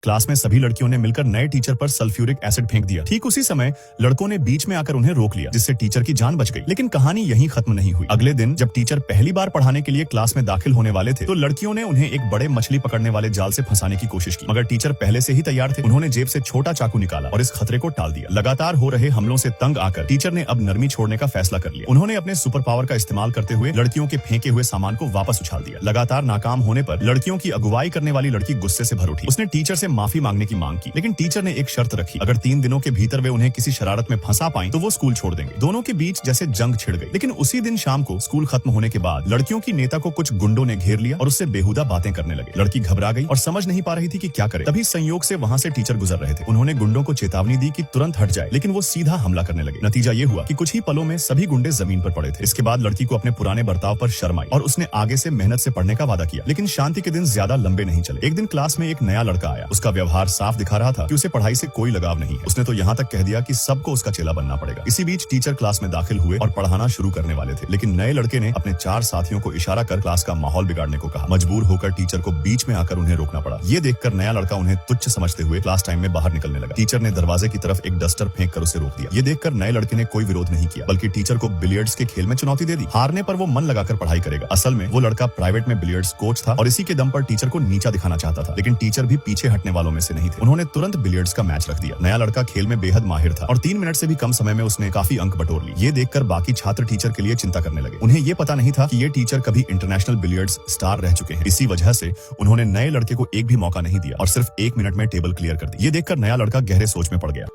Class में सभी लड़कियों ने मिलकर नए टीचर पर सल्फ्यूरिक एसिड फेंक दिया। ठीक उसी समय लड़कों ने बीच में आकर उन्हें रोक लिया, जिससे टीचर की जान बच गई। लेकिन कहानी यहीं खत्म नहीं हुई। अगले दिन जब टीचर पहली बार पढ़ाने के लिए क्लास में दाखिल होने वाले थे, तो लड़कियों ने उन्हें एक बड़े मछली पकड़ने वाले जाल से फंसाने की कोशिश की, मगर टीचर पहले से ही तैयार थे। उन्होंने जेब से छोटा चाकू निकाला और इस खतरे को टाल दिया। लगातार हो रहे हमलों से तंग आकर टीचर ने अब नरमी छोड़ने का फैसला कर लिया। उन्होंने अपने सुपर पावर का इस्तेमाल करते हुए लड़कियों के फेंके हुए सामान को वापस उछाल दिया। लगातार नाकाम होने पर लड़कियों की अगुवाई करने वाली लड़की गुस्से से भर उठी। उसने टीचर से माफी मांगने की मांग की, लेकिन टीचर ने एक शर्त रखी, अगर 3 दिनों के भीतर वे उन्हें किसी शरारत में फंसा पाएं तो वो स्कूल छोड़ देंगे। दोनों के बीच जैसे जंग छिड़ गई। लेकिन उसी दिन शाम को स्कूल खत्म होने के बाद लड़कियों की नेता को कुछ गुंडों ने घेर लिया और उससे बेहुदा बातें करने लगे। लड़की घबरा गई और समझ नहीं पा रही थी कि क्या करे। तभी संयोग से वहां से टीचर गुजर रहे थे। उन्होंने गुंडों को चेतावनी दी कि तुरंत हट जाए, लेकिन वो सीधा हमला करने लगे। नतीजा ये हुआ कि कुछ ही पलों में सभी गुंडे जमीन पर पड़े थे। इसके बाद लड़की को अपने पुराने बर्ताव पर शर्म आई और उसने आगे से मेहनत से पढ़ने का वादा किया। लेकिन शांति के दिन ज्यादा लंबे नहीं चले। एक दिन क्लास में एक नया लड़का आया। उसका व्यवहार साफ दिखा रहा था कि उसे पढ़ाई से कोई लगाव नहीं है। उसने तो यहाँ तक कह दिया कि सबको उसका चेला बनना पड़ेगा। इसी बीच टीचर क्लास में दाखिल हुए और पढ़ाना शुरू करने वाले थे, लेकिन नए लड़के ने अपने 4 साथियों को इशारा कर क्लास का माहौल बिगाड़ने को कहा। मजबूर होकर टीचर को बीच में आकर उन्हें रोकना पड़ा। ये देखकर नया लड़का उन्हें तुच्छ समझते हुए क्लास टाइम में बाहर निकलने लगा। टीचर ने दरवाजे की तरफ एक डस्टर फेंक कर उसे रोक दिया। ये देखकर नए लड़के ने कोई विरोध नहीं किया, बल्कि टीचर को बिलियर्ड्स के खेल में चुनौती दे दी। हारने पर वो मन लगाकर पढ़ाई करेगा। असल में वो लड़का प्राइवेट में बिलियर्ड्स कोच था और इसी के दम पर टीचर को नीचा दिखाना चाहता था। लेकिन टीचर भी पीछे हटने वालों में से नहीं थे। उन्होंने तुरंत बिलियर्ड्स का मैच रख दिया। नया लड़का खेल में बेहद माहिर था और 3 मिनट से भी कम समय में उसने काफी अंक बटोर लिए। ये देखकर बाकी छात्र टीचर के लिए चिंता करने लगे। उन्हें ये पता नहीं था कि ये टीचर कभी इंटरनेशनल बिलियर्ड्स स्टार रह चुके हैं। इसी वजह से उन्होंने नए लड़के को एक भी मौका नहीं दिया और सिर्फ 1 मिनट में टेबल क्लियर कर दी। ये देखकर नया लड़का गहरे सोच में पड़ गया।